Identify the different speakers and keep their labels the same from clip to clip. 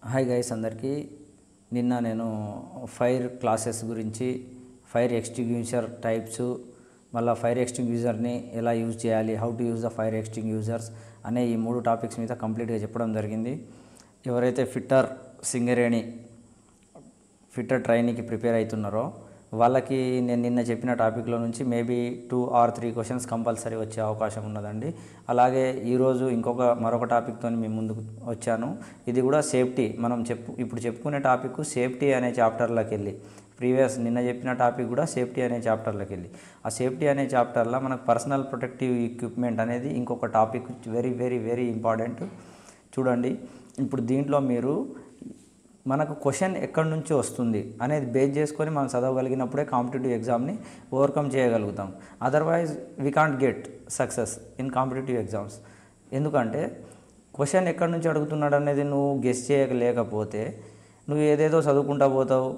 Speaker 1: Hi guys అందరికీ నిన్న నేను ఫైర్ క్లాసెస్ గురించి ఫైర్ ఎక్స్టింగ్విషర్ టైప్స్ మళ్ళీ ఫైర్ ఎక్స్టింగ్విషర్ని ఎలా యూజ్ చేయాలి how to use the fire extinguishers అనే ఈ మూడు టాపిక్స్ మీద కంప్లీట్గా చెప్పడం జరిగింది. ఎవరైతే సింగరేణి ఫిట్టర్ ట్రైనీకి ప్రిపేర్ అవుతున్నారో వాళ్ళకి నేను నిన్న చెప్పిన టాపిక్లో నుంచి మేబీ 2 or 3 క్వశ్చన్స్ కంపల్సరీ వచ్చే అవకాశం ఉన్నదండి. అలాగే ఈరోజు మరొక టాపిక్తో మీ ముందుకు వచ్చాను. ఇది కూడా సేఫ్టీ. మనం ఇప్పుడు చెప్పుకునే టాపిక్ సేఫ్టీ అనే చాప్టర్లోకి వెళ్ళి నిన్న చెప్పిన టాపిక్ కూడా సేఫ్టీ అనే చాప్టర్లోకి వెళ్ళి ఆ సేఫ్టీ అనే చాప్టర్లో మనకు పర్సనల్ ప్రొటెక్టివ్ ఎక్విప్మెంట్ అనేది ఇంకొక topic very very very important. చూడండి, ఇప్పుడు దీంట్లో మీరు మనకు క్వశ్చన్ ఎక్కడి నుంచి వస్తుంది అనేది బేస్ చేసుకొని మనం చదవగలిగినప్పుడే కాంపిటేటివ్ ఎగ్జామ్ని ఓవర్కమ్ చేయగలుగుతాం. Otherwise we can't get success in competitive exams. ఎందుకంటే క్వశ్చన్ ఎక్కడి నుంచి అడుగుతున్నాడు అనేది నువ్వు గెస్ చేయలేకపోతే నువ్వు ఏదేదో చదువుకుంటా పోతావు.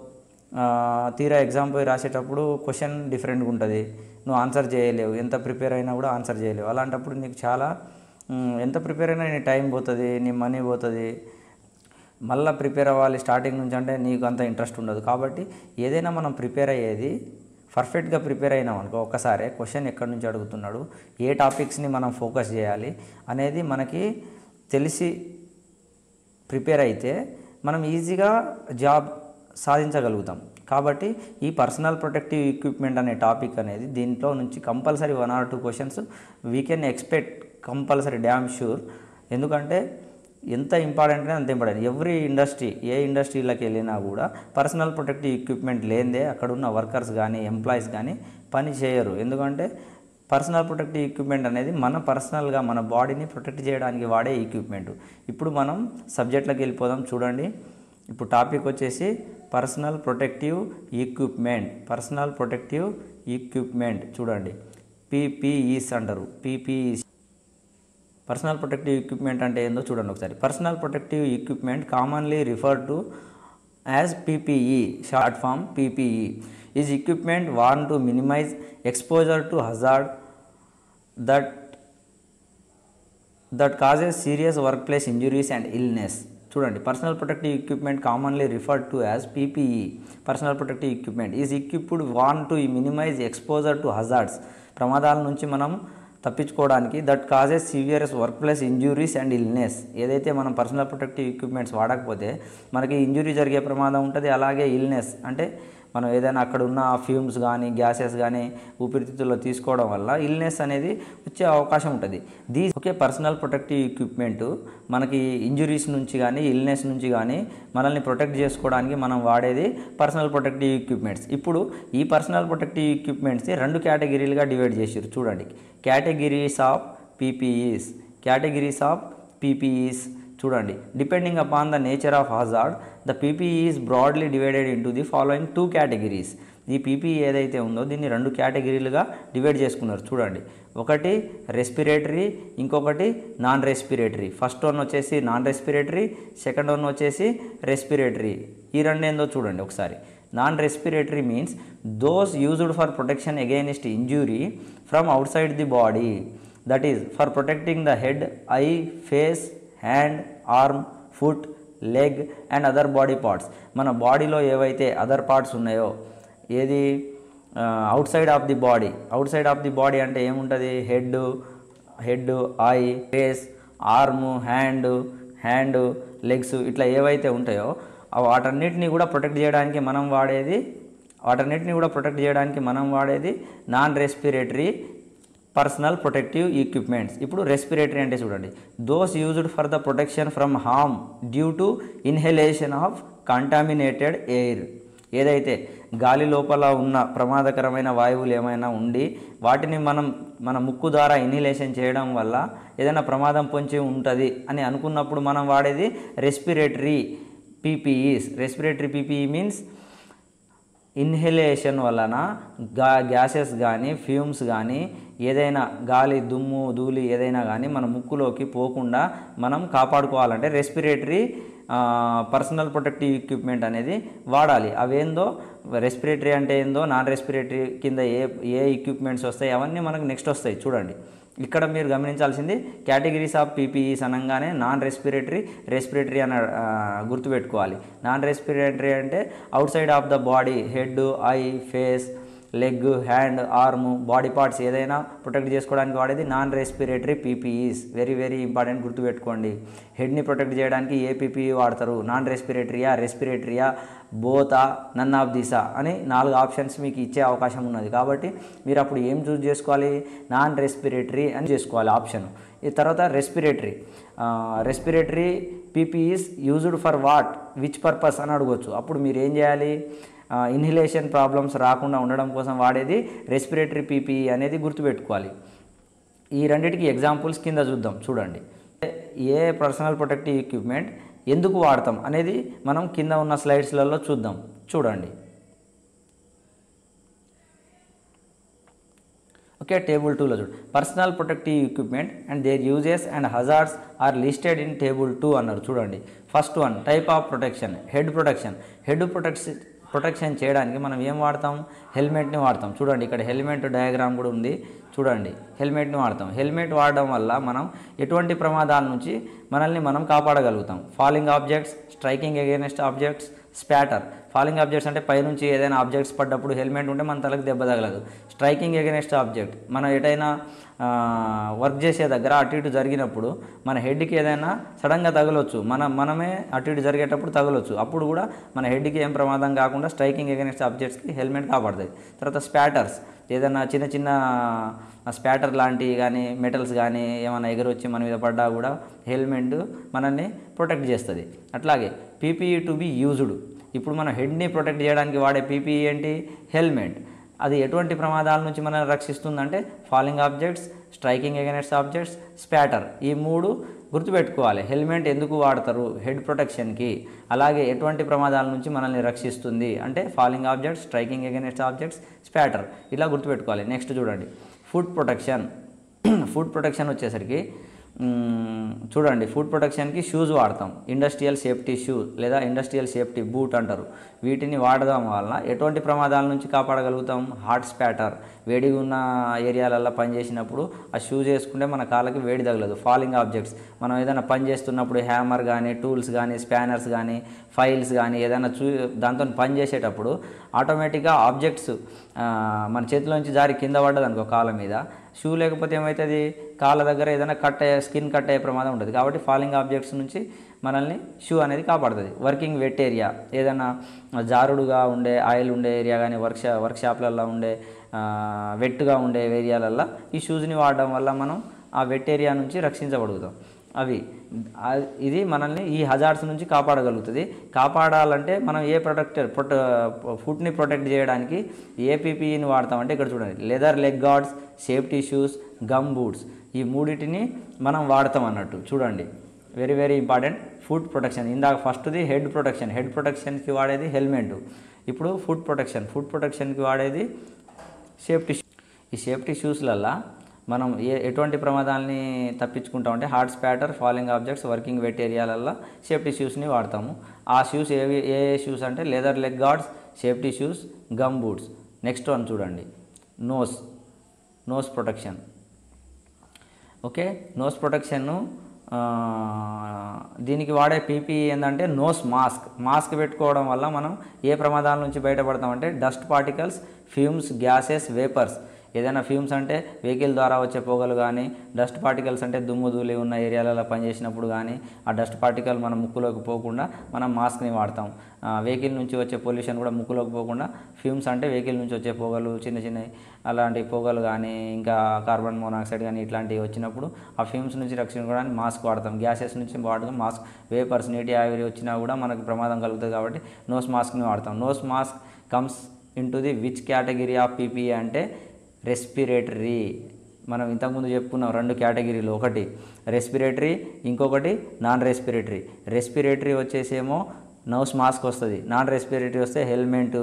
Speaker 1: తీరా ఎగ్జామ్ పోయి రాసేటప్పుడు క్వశ్చన్ డిఫరెంట్గా ఉంటుంది, నువ్వు ఆన్సర్ చేయలేవు. ఎంత ప్రిపేర్ అయినా కూడా ఆన్సర్ చేయలేవు. అలాంటప్పుడు నీకు ఎంత ప్రిపేర్ అయినా నీ టైం పోతుంది, నీ మనీ పోతుంది. మళ్ళీ ప్రిపేర్ అవ్వాలి స్టార్టింగ్ నుంచి అంటే నీకు అంత ఇంట్రెస్ట్ ఉండదు. కాబట్టి ఏదైనా మనం ప్రిపేర్ అయ్యేది పర్ఫెక్ట్గా ప్రిపేర్ అయినాం అనుకో, ఒక్కసారి క్వశ్చన్ ఎక్కడి నుంచి అడుగుతున్నాడు, ఏ టాపిక్స్ని మనం ఫోకస్ చేయాలి అనేది మనకి తెలిసి ప్రిపేర్ అయితే మనం ఈజీగా జాబ్ సాధించగలుగుతాం. కాబట్టి ఈ పర్సనల్ ప్రొటెక్టివ్ ఎక్విప్మెంట్ అనే టాపిక్ అనేది దీంట్లో నుంచి compulsory 1 or 2 questions we can expect compulsory, damn sure. ఎందుకంటే ఎంత ఇంపార్టెంట్ అంటే అంత ఇంపార్టెంట్. ఏ ఇండస్ట్రీలోకి వెళ్ళినా కూడా పర్సనల్ ప్రొటెక్టివ్ ఎక్విప్మెంట్ లేనిదే అక్కడ ఉన్న వర్కర్స్ కానీ ఎంప్లాయీస్ కానీ పని చేయరు. ఎందుకంటే పర్సనల్ ప్రొటెక్టివ్ ఎక్విప్మెంట్ అనేది మన మన బాడీని ప్రొటెక్ట్ చేయడానికి వాడే ఎక్విప్మెంట్. ఇప్పుడు మనం సబ్జెక్ట్లోకి వెళ్ళిపోదాం. చూడండి, ఇప్పుడు టాపిక్ వచ్చేసి పర్సనల్ ప్రొటెక్టివ్ ఎక్విప్మెంట్. చూడండి, పీపీఈస్ అంటారు. పీపీఈస్ పర్సనల్ ప్రొటెక్టివ్ ఎక్విప్మెంట్ అంటే ఏందో చూడండి ఒకసారి. Personal protective equipment commonly referred to as PPE, short form PPE, is equipment worn to minimise exposure to hazard that causes serious work place injuries and illness. చూడండి, personal protective equipment commonly referred to as PPE, personal protective equipment is equipped worn to minimise exposure to hazards, ప్రమాదాల నుంచి మనం తప్పించుకోవడానికి, that causes serious work place injuries and illness. ఏదైతే మనం personal protective equipments వాడకపోతే మనకి injury జరిగే ప్రమాదం ఉంటుంది. అలాగే ఇల్నెస్ అంటే మనం ఏదైనా అక్కడ ఉన్న ఫ్యూమ్స్ కానీ గ్యాసెస్ కానీ ఊపిరితిత్తుల్లో తీసుకోవడం వల్ల ఇల్నెస్ అనేది వచ్చే అవకాశం ఉంటుంది. పర్సనల్ ప్రొటెక్టివ్ ఎక్విప్మెంట్ మనకి ఇంజురీస్ నుంచి కానీ ఇల్నెస్ నుంచి కానీ మనల్ని ప్రొటెక్ట్ చేసుకోవడానికి మనం వాడేది పర్సనల్ ప్రొటెక్టివ్ ఎక్విప్మెంట్స్. ఇప్పుడు ఈ పర్సనల్ ప్రొటెక్టివ్ ఎక్విప్మెంట్స్ని 2 కేటగిరీలుగా డివైడ్ చేసారు. చూడండి, కేటగిరీస్ ఆఫ్ పీపీఈస్. చూడండి, depending upon the nature of hazard the PPE is broadly divided into the following 2 categories. ఈ పీపీఈ ఏదైతే ఉందో దీన్ని 2 కేటగిరీలుగా డివైడ్ చేసుకున్నారు. చూడండి, ఒకటి రెస్పిరేటరీ, ఇంకొకటి నాన్ రెస్పిరేటరీ. ఫస్ట్ వన్ వచ్చేసి నాన్ రెస్పిరేటరీ, సెకండ్ వన్ వచ్చేసి రెస్పిరేటరీ. ఈ రెండు ఏందో చూడండి ఒకసారి. Non respiratory means those used for protection against injury from out side the body, that is for protecting the head, I, face, hand, arm, foot, leg and other body parts. మన బాడీలో ఏవైతే other parts ఉన్నాయో, ఏది out side of the body అంటే ఏముంటుంది, head, I, face, arm, hand, legs, ఇట్లా ఏవైతే ఉంటాయో వాటన్నిటిని కూడా ప్రొటెక్ట్ చేయడానికి మనం వాడేది non respiratory personal protective equipments. ఇప్పుడు రెస్పిరేటరీ అంటే చూడండి, those used for the protection from harm due to inhalation of contaminated air. ఏదైతే గాలి లోపల ఉన్న ప్రమాదకరమైన వాయువులు ఏమైనా ఉండి వాటిని మన ముక్కు ద్వారా ఇన్హలేషన్ చేయడం వల్ల ఏదైనా ప్రమాదం పొంచి ఉంటుంది అని అనుకున్నప్పుడు మనం వాడేది respiratory PPEs. Respiratory PPE means inhalation వలన గ్యాసెస్ కానీ ఫ్యూమ్స్ కానీ ఏదైనా గాలి, దుమ్ము, ధూళి ఏదైనా కానీ మన ముక్కులోకి పోకుండా మనం కాపాడుకోవాలంటే రెస్పిరేటరీ పర్సనల్ ప్రొటెక్టివ్ ఎక్విప్మెంట్ అనేది వాడాలి. అవేందో రెస్పిరేటరీ అంటే ఏందో, నాన్ రెస్పిరేటరీ కింద ఏ ఎక్విప్మెంట్స్ వస్తాయి అవన్నీ మనకు నెక్స్ట్ వస్తాయి. చూడండి, ఇక్కడ మీరు గమనించాల్సింది కేటగిరీస్ ఆఫ్ పీపీఈస్ అనగానే నాన్ రెస్పిరేటరీ, రెస్పిరేటరీ అని గుర్తుపెట్టుకోవాలి. నాన్ రెస్పిరేటరీ అంటే out side of the body, head, I, face, leg, hand, arm, body parts ఏదైనా ప్రొటెక్ట్ చేసుకోవడానికి వాడేది non respiratory PPEs. Very very important, గుర్తుపెట్టుకోండి. హెడ్ని ప్రొటెక్ట్ చేయడానికి ఏ పీపీఈ వాడతారు? నాన్ రెస్పిరేటరీయా, రెస్పిరేటరీయా, బోతా, నన్ ఆఫ్ దిసా అని 4 ఆప్షన్స్ మీకు ఇచ్చే అవకాశం ఉన్నది. కాబట్టి మీరు అప్పుడు ఏం చూస్ చేసుకోవాలి? నాన్ రెస్పిరేటరీ అని చేసుకోవాలి ఆప్షన్. ఈ తర్వాత respiratory PPEs used for what, which purpose అని అడగవచ్చు. అప్పుడు మీరు ఏం చేయాలి? ఇన్హిలేషన్ ప్రాబ్లమ్స్ రాకుండా ఉండడం కోసం వాడేది రెస్పిరేటరీ పీపీఈ అనేది గుర్తుపెట్టుకోవాలి. ఈ రెండింటికి ఎగ్జాంపుల్స్ కింద చూద్దాం. చూడండి, ఏ పర్సనల్ ప్రొటెక్టివ్ ఎక్విప్మెంట్ ఎందుకు వాడతాం అనేది మనం కింద ఉన్న స్లైడ్స్లలో చూద్దాం. చూడండి. ఓకే, టేబుల్ 2లో చూడు, personal protective equipment and their uses and hazards are listed in table 2 అన్నారు. చూడండి, first one type of protection, head protection. Head protection చేయడానికి మనం ఏం వాడతాం? హెల్మెట్ని వాడతాం. చూడండి, ఇక్కడ హెల్మెట్ డయాగ్రామ్ కూడా ఉంది. చూడండి, హెల్మెట్ని వాడతాం. హెల్మెట్ వాడడం వల్ల మనం ఎటువంటి ప్రమాదాల నుంచి మనల్ని మనం కాపాడగలుగుతాం? Falling objects, striking against objects, spatter. Falling objects అంటే పైనుంచి ఏదైనా ఆబ్జెక్ట్స్ పడ్డప్పుడు హెల్మెట్ ఉంటే మన తలకు దెబ్బ తగలదు. స్ట్రైకింగ్ అగైనెస్ట్ ఆబ్జెక్ట్, మనం ఎటైనా వర్క్ చేసే దగ్గర అటు ఇటు జరిగినప్పుడు మన హెడ్కి ఏదైనా సడన్గా తగలొచ్చు, మనమే అటు ఇటు జరిగేటప్పుడు తగలొచ్చు. అప్పుడు కూడా మన హెడ్కి ఏం ప్రమాదం కాకుండా స్ట్రైకింగ్ అగైనెస్ట్ ఆబ్జెక్ట్స్కి హెల్మెట్ కాపాడుతుంది. తర్వాత స్పాటర్స్, ఏదైనా చిన్న చిన్న స్పాటర్ లాంటివి కానీ మెటల్స్ కానీ ఏమైనా ఎగరొచ్చి మన మీద పడ్డా కూడా హెల్మెట్ మనల్ని ప్రొటెక్ట్ చేస్తుంది. అట్లాగే పీపీఈ టు బి యూజ్డ్. ఇప్పుడు మనం హెడ్ని ప్రొటెక్ట్ చేయడానికి వాడే పీపీఈ ఏంటి? హెల్మెట్. అది ఎటువంటి ప్రమాదాల నుంచి మనల్ని రక్షిస్తుందంటే falling objects, striking against objects, spatter. ఈ 3 గుర్తుపెట్టుకోవాలి. హెల్మెట్ ఎందుకు వాడతారు? హెడ్ ప్రొటెక్షన్కి. అలాగే ఎటువంటి ప్రమాదాల నుంచి మనల్ని రక్షిస్తుంది అంటే falling objects, striking against objects, spatter. ఇలా గుర్తుపెట్టుకోవాలి. నెక్స్ట్ చూడండి, ఫుడ్ ప్రొటెక్షన్. ఫుడ్ ప్రొటెక్షన్ వచ్చేసరికి చూడండి, ఫుడ్ ప్రొటెక్షన్కి షూస్ వాడతాం. ఇండస్ట్రియల్ సేఫ్టీ షూ లేదా ఇండస్ట్రియల్ సేఫ్టీ బూట్ అంటారు. వీటిని వాడడం వలన ఎటువంటి ప్రమాదాల నుంచి కాపాడగలుగుతాం? హాట్ స్పాటర్, వేడిగా ఉన్న ఏరియాలలో పనిచేసినప్పుడు ఆ షూస్ వేసుకుంటే మన కాళ్ళకి వేడి తగలదు. ఫాలింగ్ ఆబ్జెక్ట్స్, మనం ఏదైనా పని చేస్తున్నప్పుడు హ్యామర్ కానీ, టూల్స్ కానీ, స్పానర్స్ కానీ, ఫైల్స్ కానీ ఏదైనా దాంతో పని చేసేటప్పుడు ఆటోమేటిక్గా ఆబ్జెక్ట్స్ మన చేతిలోంచి జారి కింద పడ్డది అనుకో కాళ్ళ మీద, షూ లేకపోతే ఏమవుతుంది? కాళ్ళ దగ్గర ఏదైనా స్కిన్ కట్ అయ్యే ప్రమాదం ఉంటుంది. కాబట్టి ఫాలింగ్ ఆబ్జెక్ట్స్ నుంచి మనల్ని షూ అనేది కాపాడుతుంది. వర్కింగ్ వెట్ ఏరియా, ఏదైనా జారుడుగా ఉండే ఆయిల్ ఉండే ఏరియా కానీ వర్క్షాప్లలో ఉండే వెట్గా ఉండే ఏరియాలల్లో ఈ షూస్ని వాడడం వల్ల మనం ఆ వెట్ ఏరియా నుంచి రక్షించబడుగుతాం. ఇది మనల్ని ఈ హజార్డ్స్ నుంచి కాపాడగలుగుతుంది. కాపాడాలంటే మనం ఏ ఫుడ్ని ప్రొటెక్ట్ చేయడానికి ఏ పీపీఈని వాడతామంటే ఇక్కడ చూడండి, leather leg guards, safety shoes, gum boots. ఈ 3టిని మనం వాడతాం అన్నట్టు. చూడండి, very very important. Food protection, ఇందాక ఫస్ట్ది హెడ్ ప్రొటెక్షన్. హెడ్ ప్రొటెక్షన్కి వాడేది హెల్మెట్. ఇప్పుడు ఫుడ్ ప్రొటెక్షన్కి వాడేది సేఫ్టీ షూ. ఈ సేఫ్టీ షూస్లల్లో మనం ఎటువంటి ప్రమాదాలని తప్పించుకుంటామంటే hot spatter, falling objects, working wet ఏరియాలల్లో సేఫ్టీ షూస్ని వాడతాము. ఆ షూస్ ఏ షూస్ అంటే leather leg guards, safety shoes, gum boots. Next one చూడండి, నోస్ ప్రొటెక్షన్. ఓకే, నోస్ ప్రొటెక్షన్ను దీనికి వాడే పీపీఈ ఏంటంటే మాస్క్ పెట్టుకోవడం వల్ల మనం ఏ ప్రమాదాల నుంచి బయటపడతామంటే dust particles, fumes, gases, vapours. ఏదైనా ఫ్యూమ్స్ అంటే వెహికల్ ద్వారా వచ్చే పొగలు కానీ, డస్ట్ పార్టికల్స్ అంటే దుమ్ము ధూళి ఉన్న ఏరియాలలో పనిచేసినప్పుడు కానీ ఆ డస్ట్ పార్టికల్ మన ముక్కులోకి పోకుండా మనం మాస్క్ని వాడతాం. వెహికల్ నుంచి వచ్చే పొల్యూషన్ కూడా ముక్కులోకి పోకుండా, ఫ్యూమ్స్ అంటే వెహికల్ నుంచి వచ్చే పొగలు, చిన్న అలాంటి పొగలు కానీ, ఇంకా కార్బన్ మోనాక్సైడ్ కానీ ఇట్లాంటివి వచ్చినప్పుడు ఆ ఫ్యూమ్స్ నుంచి రక్షించుకోవడానికి మాస్క్ వాడతాం. గ్యాసెస్ నుంచి వాడతాం మాస్క్. వేపర్స్, నీటి ఆవిరి వచ్చినా కూడా మనకు ప్రమాదం కలుగుతుంది కాబట్టి నోస్ మాస్క్ని వాడతాం. Nose mask comes into the which category of PPE అంటే రెస్పిరేటరీ. మనం ఇంతకుముందు చెప్పుకున్నాం 2 కేటగిరీలు, ఒకటి రెస్పిరేటరీ, ఇంకొకటి నాన్ రెస్పిరేటరీ. రెస్పిరేటరీ వచ్చేసేమో నోస్ మాస్క్ వస్తుంది, నాన్ రెస్పిరేటరీ వస్తే helmet,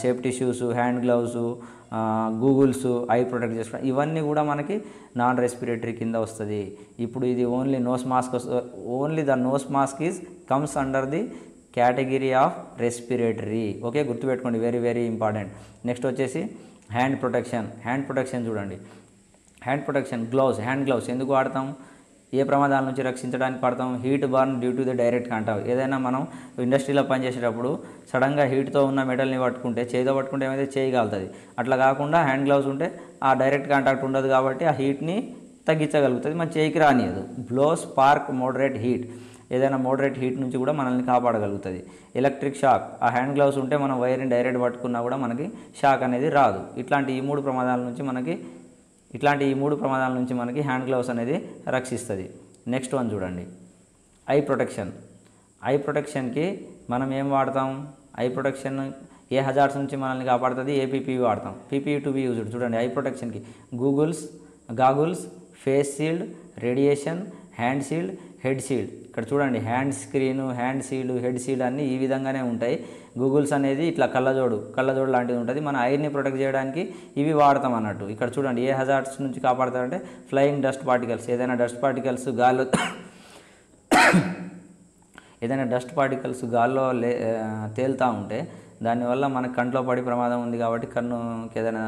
Speaker 1: safety shoes, hand gloves, goggles, eye protect చేసుకోవడం, ఇవన్నీ కూడా మనకి నాన్ రెస్పిరేటరీ కింద వస్తుంది. ఇప్పుడు ఇది only nose mask only the nose mask is comes under the category of respiratory. Okay, గుర్తుపెట్టుకోండి, వెరీ వెరీ ఇంపార్టెంట్. నెక్స్ట్ వచ్చేసి హ్యాండ్ ప్రొటెక్షన్ చూడండి. Hand protection gloves, hand gloves ఎందుకు వాడతాం? ఏ ప్రమాదాల నుంచి రక్షించడానికి వాడతాం? Heat burn due to the direct contact. ఏదైనా మనం ఇండస్ట్రీలో పనిచేసేటప్పుడు సడన్గా హీట్తో ఉన్న మెటల్ని పట్టుకుంటే, చేయితో పట్టుకుంటే ఏమైతే చేయి కాలుతుంది. అట్లా కాకుండా హ్యాండ్ గ్లౌస్ ఉంటే ఆ డైరెక్ట్ కాంటాక్ట్ ఉండదు కాబట్టి ఆ హీట్ని తగ్గించగలుగుతుంది, మన చేయికి రానియదు. బ్లో స్పార్క్ మోడరేట్ హీట్, ఏదైనా మోడరేట్ హీట్ నుంచి కూడా మనల్ని కాపాడగలుగుతుంది. ఎలక్ట్రిక్ షాక్, ఆ హ్యాండ్ గ్లౌస్ ఉంటే మనం వైర్ని డైరెక్ట్ పట్టుకున్నా కూడా మనకి షాక్ అనేది రాదు. ఇట్లాంటి ఈ మూడు ప్రమాదాల నుంచి మనకి హ్యాండ్ గ్లౌస్ అనేది రక్షిస్తుంది. నెక్స్ట్ వన్ చూడండి, ఐ ప్రొటెక్షన్. ఐ ప్రొటెక్షన్కి మనం ఏం వాడతాం? ఐ ప్రొటెక్షన్ ఏ హజార్డ్స్ నుంచి మనల్ని కాపాడుతుంది? ఏపీపీ వాడతాం. PPE to be used. చూడండి ఐ ప్రొటెక్షన్కి goggles, face shield, radiation, hand shield, head shield. ఇక్కడ చూడండి hand screen, hand shield, head shield అన్నీ ఈ విధంగానే ఉంటాయి. గూగుల్స్ అనేది ఇట్లా కళ్ళజోడు లాంటిది ఉంటుంది. మన ఐర్ని ప్రొటెక్ట్ చేయడానికి ఇవి వాడతాం అన్నట్టు. ఇక్కడ చూడండి ఏ హజార్డ్స్ నుంచి కాపాడుతారంటే ఫ్లయింగ్ డస్ట్ పార్టికల్స్, ఏదైనా డస్ట్ పార్టికల్స్ గాల్లో తేలుతూ ఉంటే దానివల్ల మన కంట్లో పడి ప్రమాదం ఉంది కాబట్టి, కన్నుకి ఏదైనా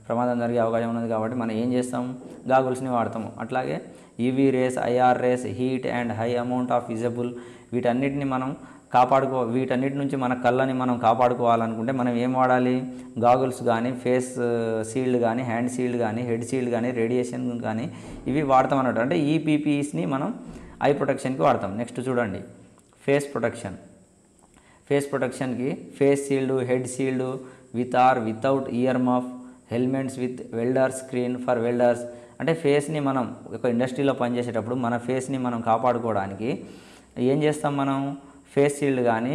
Speaker 1: ప్రమాదం జరిగే అవకాశం ఉన్నది కాబట్టి మనం ఏం చేస్తాం? గాగుల్స్ని వాడతాము. అట్లాగే UV rays, IR race, heat and high amount of visible, వీటన్నిటి నుంచి మన కళ్ళని మనం కాపాడుకోవాలనుకుంటే మనం ఏం వాడాలి? గాగుల్స్ కానీ, ఫేస్ షీల్డ్ కానీ, హ్యాండ్ షీల్డ్ కానీ, హెడ్ షీల్డ్ కానీ, రేడియేషన్ కానీ ఇవి వాడతాం అన్నట్టు. అంటే ఈ పీపీఈస్ని మనం ఐ ప్రొటెక్షన్కి వాడతాం. నెక్స్ట్ చూడండి ఫేస్ ప్రొటెక్షన్. ఫేస్ ప్రొటెక్షన్కి face shield, head shield with or without ear muff, helmets with welder screen for welders. అంటే ఫేస్ని మనం ఒక ఇండస్ట్రీలో పనిచేసేటప్పుడు మన ఫేస్ని మనం కాపాడుకోవడానికి ఏం చేస్తాం? మనం ఫేస్ షీల్డ్ కానీ,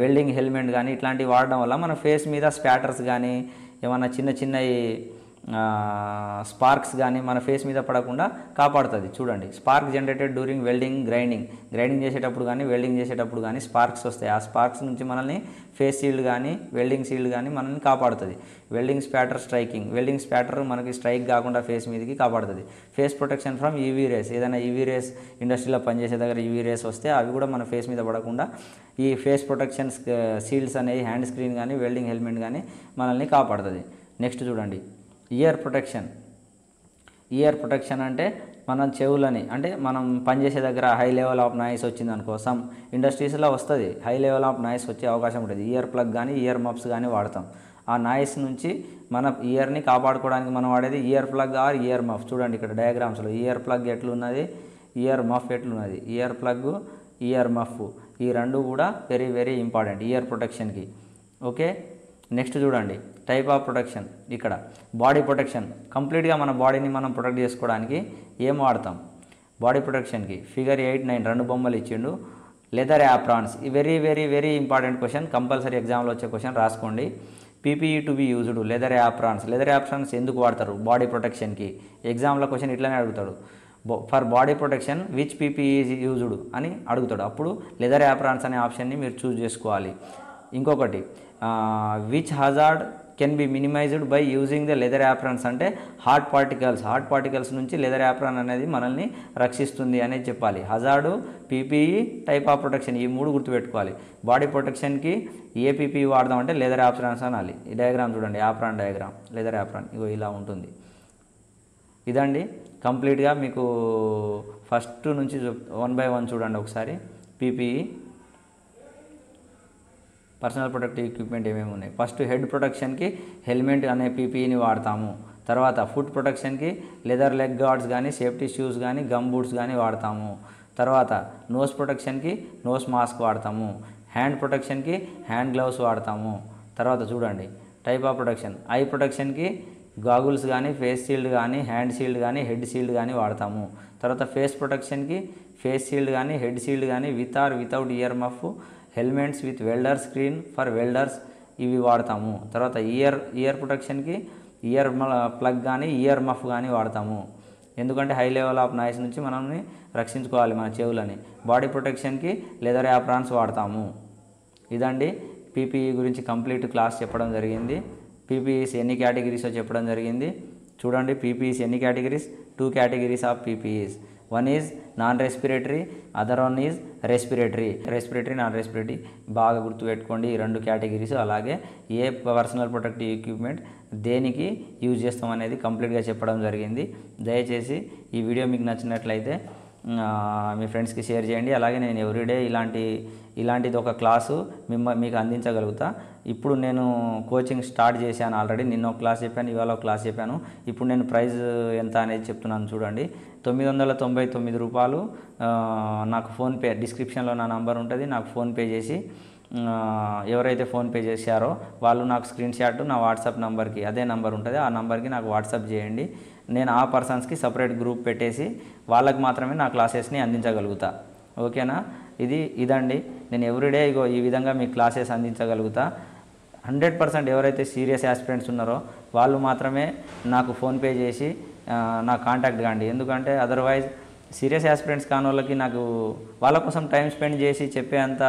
Speaker 1: వెల్డింగ్ హెల్మెట్ కానీ ఇట్లాంటివి వాడడం వల్ల మన ఫేస్ మీద స్పాటర్స్ కానీ, ఏమన్నా చిన్న స్పార్క్స్ కానీ మన ఫేస్ మీద పడకుండా కాపాడుతుంది. చూడండి spark generated during welding, grinding చేసేటప్పుడు కానీ, వెల్డింగ్ చేసేటప్పుడు కానీ స్పార్క్స్ వస్తాయి. ఆ స్పార్క్స్ నుంచి మనల్ని ఫేస్ షీల్డ్ కానీ, వెల్డింగ్ షీల్డ్ కానీ మనల్ని కాపాడుతుంది. Welding spotter striking, welding spotter మనకి స్ట్రైక్ కాకుండా ఫేస్ మీదకి కాపాడుతుంది. Face protection from UV rays, ఏదైనా యూవీ రేస్ ఇండస్ట్రీలో పనిచేసే దగ్గర యూవీ రేస్ వస్తే అవి కూడా మన ఫేస్ మీద పడకుండా ఈ ఫేస్ ప్రొటెక్షన్ షీల్డ్స్ అనేవి హ్యాండ్ స్క్రీన్ కానీ, వెల్డింగ్ హెల్మెట్ కానీ మనల్ని కాపాడుతుంది. నెక్స్ట్ చూడండి ఇయర్ ప్రొటెక్షన్ అంటే మనం చెవులని, అంటే మనం పనిచేసే దగ్గర హై లెవెల్ ఆఫ్ నాయిస్ వచ్చింది అనుకో, సమ్ ఇండస్ట్రీస్లో వస్తుంది, హై లెవెల్ ఆఫ్ నాయిస్ వచ్చే అవకాశం ఉంటుంది. ఇయర్ ప్లగ్ కానీ, ఇయర్ మఫ్స్ కానీ వాడతాం. ఆ నాయిస్ నుంచి మన ఇయర్ని కాపాడుకోవడానికి మనం వాడేది ear plug or ear muff. చూడండి ఇక్కడ డయాగ్రామ్స్లో ఇయర్ ప్లగ్ ఎట్లున్నది, ఇయర్ మఫ్ ఎట్లున్నది. ఇయర్ ప్లగ్, ఇయర్ మఫ్ ఈ రెండు కూడా వెరీ వెరీ ఇంపార్టెంట్ ఇయర్ ప్రొటెక్షన్కి. ఓకే, నెక్స్ట్ చూడండి టైప్ ఆఫ్ ప్రొటెక్షన్. ఇక్కడ బాడీ ప్రొటెక్షన్, కంప్లీట్గా మన బాడీని మనం ప్రొటెక్ట్ చేసుకోవడానికి ఏం వాడతాం? బాడీ ప్రొటెక్షన్కి ఫిగర్ 8, 9 రెండు బొమ్మలు ఇచ్చిండు. లెదర్ యాప్రాన్స్, ఈ very very very important question, compulsory ఎగ్జామ్లో వచ్చే క్వశ్చన్ రాసుకోండి. PPE to be used leather aprons ఎందుకు వాడతారు బాడీ ప్రొటెక్షన్కి? ఎగ్జామ్లో క్వశ్చన్ ఇట్లనే అడుగుతాడు. For body protection which PPE is used అని అడుగుతాడు. అప్పుడు లెదర్ యాప్రాన్స్ అనే ఆప్షన్ని మీరు చూస్ చేసుకోవాలి. ఇంకొకటి which hazard can be minimised by using the leather aprons అంటే హార్డ్ పార్టికల్స్ నుంచి లెదర్ యాప్రాన్ అనేది మనల్ని రక్షిస్తుంది అనేది చెప్పాలి. హజార్డు, పీపీఈ, టైప్ ఆఫ్ ప్రొటెక్షన్ ఈ మూడు గుర్తుపెట్టుకోవాలి. బాడీ ప్రొటెక్షన్కి ఏ పీపీఈ వాడదాం అంటే లెదర్ యాప్రాన్స్ అనాలి. ఈ డయాగ్రామ్ చూడండి, యాప్రాన్ డయాగ్రామ్, లెదర్ యాప్రాన్ ఇగో ఇలా ఉంటుంది. ఇదండి కంప్లీట్గా మీకు ఫస్ట్ నుంచి 1 by 1 చూడండి ఒకసారి. పీపీఈ, పర్సనల్ ప్రొటెక్టివ్ ఎక్విప్మెంట్ ఏమేమి ఉన్నాయి. ఫస్ట్ హెడ్ ప్రొటెక్షన్కి హెల్మెట్ అనే పీపీఈని వాడతాము. తర్వాత ఫుట్ ప్రొటెక్షన్కి లెదర్ లెగ్ గార్డ్స్ కానీ, సేఫ్టీ షూస్ కానీ, గమ్ బూట్స్ కానీ వాడతాము. తర్వాత నోస్ ప్రొటెక్షన్కి నోస్ మాస్క్ వాడతాము. హ్యాండ్ ప్రొటెక్షన్కి హ్యాండ్ గ్లౌస్ వాడతాము. తర్వాత చూడండి టైప్ ఆఫ్ ప్రొటెక్షన్. ఐ ప్రొటెక్షన్కి గాగుల్స్ కానీ, ఫేస్ షీల్డ్ కానీ, హ్యాండ్ షీల్డ్ కానీ, హెడ్ షీల్డ్ కానీ వాడతాము. తర్వాత ఫేస్ ప్రొటెక్షన్కి ఫేస్ షీల్డ్ కానీ, హెడ్ షీల్డ్ కానీ with or without ear muff, helmets with welder screen for welders ఇవి వాడతాము. తర్వాత ఇయర్ ప్రొటెక్షన్కి ఇయర్ ప్లగ్ కానీ, ఇయర్ మఫ్ కానీ వాడతాము. ఎందుకంటే హై లెవెల్ ఆఫ్ నాయిస్ నుంచి మనల్ని రక్షించుకోవాలి మన చెవులని. బాడీ ప్రొటెక్షన్కి లెదర్ యాప్రాన్స్ వాడతాము. ఇదండి పీపీఈ గురించి కంప్లీట్ క్లాస్ చెప్పడం జరిగింది. పీపీఈస్ ఎన్ని కేటగిరీసో చెప్పడం జరిగింది. చూడండి పీపీఈస్ ఎన్ని categories, 2 categories of PPEs. One is non respiratory, other one is respiratory non respiratory బాగా గుర్తుపెట్టుకోండి ఈ 2 కేటగిరీస్. అలాగే ఏ పర్సనల్ ప్రొటెక్టివ్ ఎక్విప్మెంట్ దేనికి యూజ్ చేస్తాం అనేది కంప్లీట్గా చెప్పడం జరిగింది. దయచేసి ఈ వీడియో మీకు నచ్చినట్లయితే మీ ఫ్రెండ్స్కి షేర్ చేయండి. అలాగే నేను ఎవ్రీడే ఇలాంటిది ఒక క్లాసు మీకు అందించగలుగుతా. ఇప్పుడు నేను కోచింగ్ స్టార్ట్ చేశాను ఆల్రెడీ. నిన్న ఒక క్లాస్ చెప్పాను, ఇవాళ ఒక క్లాస్ చెప్పాను. ఇప్పుడు నేను ప్రైస్ ఎంత అనేది చెప్తున్నాను చూడండి. 999 రూపాయలు. నాకు ఫోన్పే డిస్క్రిప్షన్లో నా నంబర్ ఉంటుంది. నాకు ఫోన్పే చేసి ఎవరైతే ఫోన్పే చేశారో వాళ్ళు నాకు స్క్రీన్ షాట్ నా వాట్సాప్ నెంబర్కి, అదే నెంబర్ ఉంటుంది, ఆ నెంబర్కి నాకు వాట్సాప్ చేయండి. నేను ఆ పర్సన్స్కి సపరేట్ గ్రూప్ పెట్టేసి వాళ్ళకి మాత్రమే నా క్లాసెస్ని అందించగలుగుతా. ఓకేనా? ఇదండి నేను ఎవ్రీడే ఈ విధంగా మీ క్లాసెస్ అందించగలుగుతా. 100% ఎవరైతే సీరియస్ యాస్పిరెంట్స్ ఉన్నారో వాళ్ళు మాత్రమే నాకు ఫోన్పే చేసి నాకు కాంటాక్ట్ కాండి. ఎందుకంటే అదర్వైజ్ సీరియస్ యాస్పిరెంట్స్ కాని వాళ్ళకి నాకు వాళ్ళ కోసం టైం స్పెండ్ చేసి చెప్పే అంత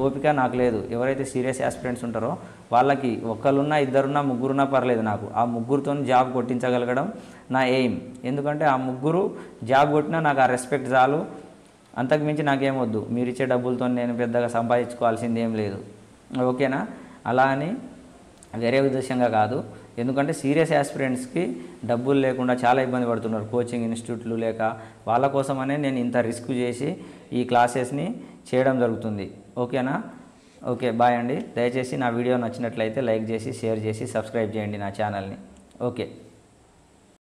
Speaker 1: ఓపిక నాకు లేదు. ఎవరైతే సీరియస్ యాస్పిరెంట్స్ ఉంటారో వాళ్ళకి ఒకళ్ళున్నా, ఇద్దరున్నా, ముగ్గురున్నా పర్లేదు. నాకు ఆ ముగ్గురుతో జాబ్ కొట్టించగలగడం నా ఎయిమ్. ఎందుకంటే ఆ ముగ్గురు జాబ్ కొట్టినా నాకు ఆ రెస్పెక్ట్ చాలు. అంతకు మించి నాకేమొద్దు. మీరు ఇచ్చే డబ్బులతో నేను పెద్దగా సంపాదించుకోవాల్సింది ఏం లేదు. ఓకేనా? అలా అని వేరే ఉద్దేశంగా కాదు. ఎందుకంటే సీరియస్ యాస్పిరెంట్స్కి డబ్బులు లేకుండా చాలా ఇబ్బంది పడుతున్నారు, కోచింగ్ ఇన్స్టిట్యూట్లు లేక. వాళ్ళ కోసమనే నేను ఇంత రిస్క్ చేసి ఈ క్లాసెస్ని చేయడం జరుగుతుంది. ఓకేనా? ఓకే, బాయ్ అండి. దయచేసి నా వీడియో నచ్చినట్లయితే లైక్ చేసి, షేర్ చేసి, సబ్స్క్రైబ్ చేయండి నా ఛానల్ని. ఓకే.